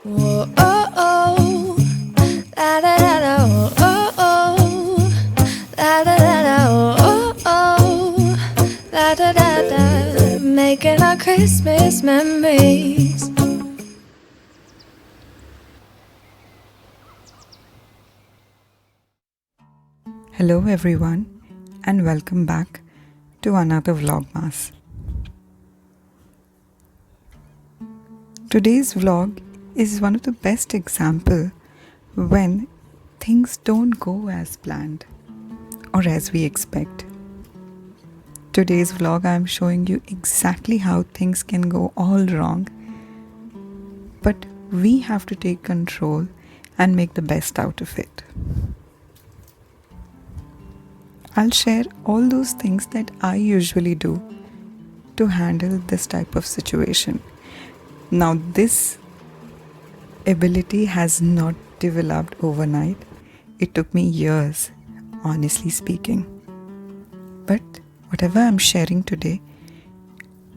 Whoa, oh, oh, da da da da, oh, oh, da da da da, oh, oh, da da da da, making our Christmas memories. Hello everyone and welcome back to another Vlogmas. Today's vlog is one of the best example when things don't go as planned or as we expect. Today's vlog I am showing you exactly how things can go all wrong, but we have to take control and make the best out of it. I'll share all those things that I usually do to handle this type of situation. Now, this ability has not developed overnight. It took me years, honestly speaking. But whatever I'm sharing today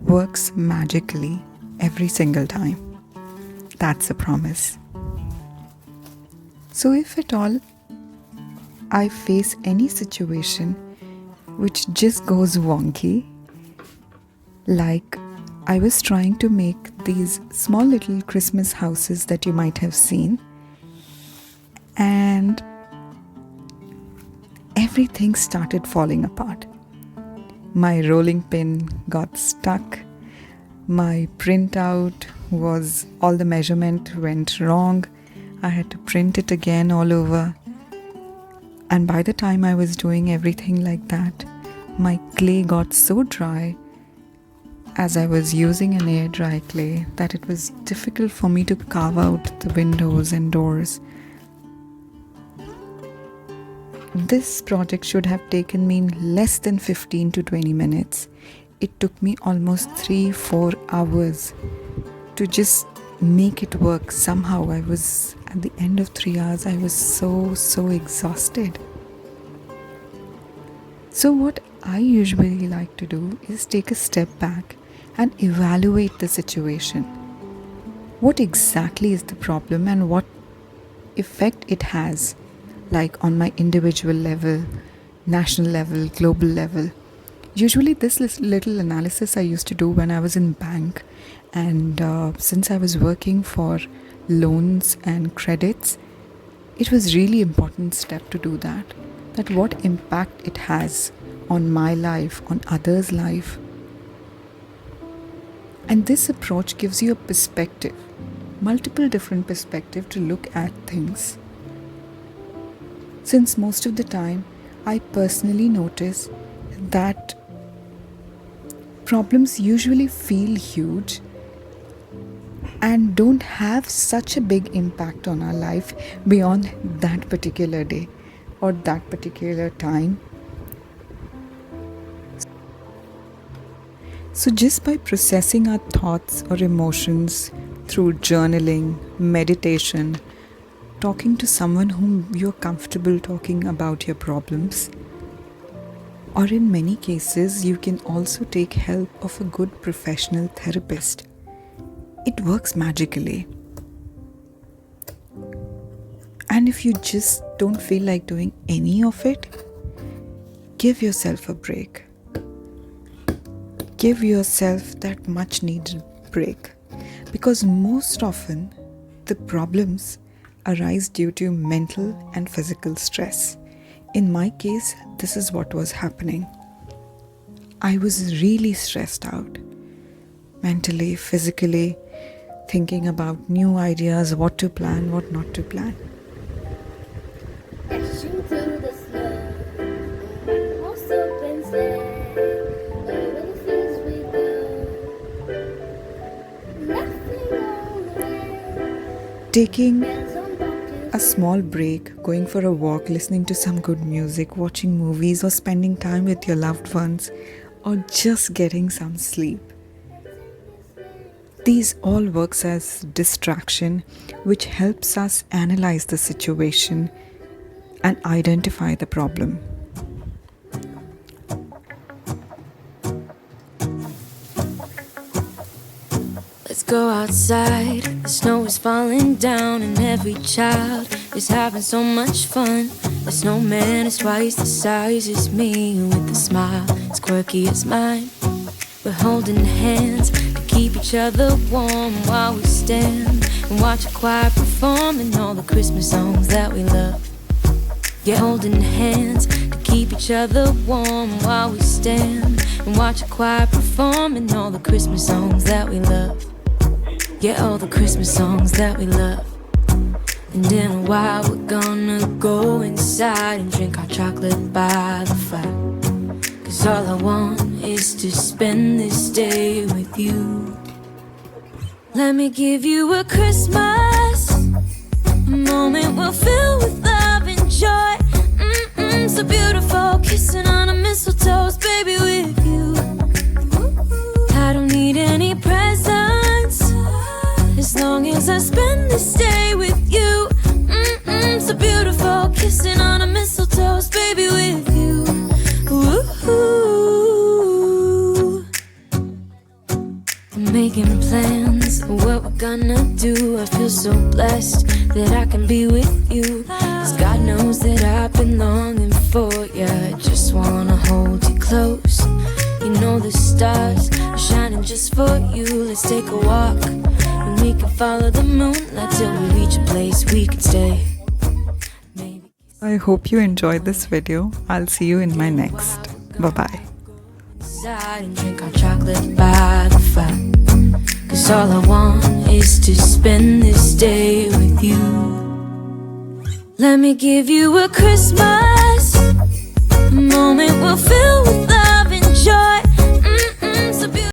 works magically every single time. That's a promise. So if at all I face any situation which just goes wonky, like I was trying to make these small little Christmas houses that you might have seen, and everything started falling apart. My rolling pin got stuck, my printout was, all the measurement went wrong, I had to print it again all over. And by the time I was doing everything like that, my clay got so dry as I was using an air dry clay that it was difficult for me to carve out the windows and doors. This project should have taken me less than 15 to 20 minutes. It took me almost 3-4 hours to just make it work. Somehow I was, at the end of 3 hours, I was so exhausted. So what I usually like to do is take a step back and evaluate the situation. What exactly is the problem and what effect it has, like on my individual level, national level, global level. Usually this little analysis I used to do when I was in bank, and since I was working for loans and credits, it was really important step to do that what impact it has on my life, on others' life. And this approach gives you a perspective, multiple different perspectives to look at things. Since most of the time, I personally notice that problems usually feel huge and don't have such a big impact on our life beyond that particular day or that particular time. So just by processing our thoughts or emotions through journaling, meditation, talking to someone whom you're comfortable talking about your problems, or in many cases, you can also take help of a good professional therapist. It works magically. And if you just don't feel like doing any of it, give yourself a break. Give yourself that much needed break. Because most often, the problems arise due to mental and physical stress. In my case, this is what was happening. I was really stressed out, mentally, physically, thinking about new ideas, what to plan, what not to plan. Dashing through the snow, horse open sleigh, over the fields we go, laughing all the way. Taking Bells on bobtails a small break, going for a walk, listening to some good music, watching movies, or spending time with your loved ones, or just getting some sleep. These all works as distraction, which helps us analyze the situation and identify the problem. Let's go outside. The snow is falling down and every child is having so much fun. The snowman is twice the size as me, with a smile as quirky as mine. We're holding hands to keep each other warm while we stand and watch a choir performing all the Christmas songs that we love. Yeah, holding hands to keep each other warm while we stand and watch a choir performing all the Christmas songs that we love. Yeah, all the Christmas songs that we love. And in a while we're gonna go inside and drink our chocolate by the fire. 'Cause all I want is to spend this day with you. Let me give you a Christmas, a moment we'll fill with love and joy. So beautiful, kissing on a mistletoe, baby, with you. I don't need any presents as long as I spend this day with you. So beautiful, kissing on a mistletoe, baby, with you. Ooh. I'm making plans of what we're gonna do. I feel so blessed that I can be with you. 'Cause God knows that I've been longing for you. I just wanna hold you close. You know the stars are shining just for you. Let's take a walk and we can follow the moonlight till we reach a place we can stay. I hope you enjoyed this video. I'll see you in my next. Bye-bye. Inside and drink our chocolate by the fire. 'Cause all I want is to spend this day with you. Let me give you a Christmas, a moment we'll fill with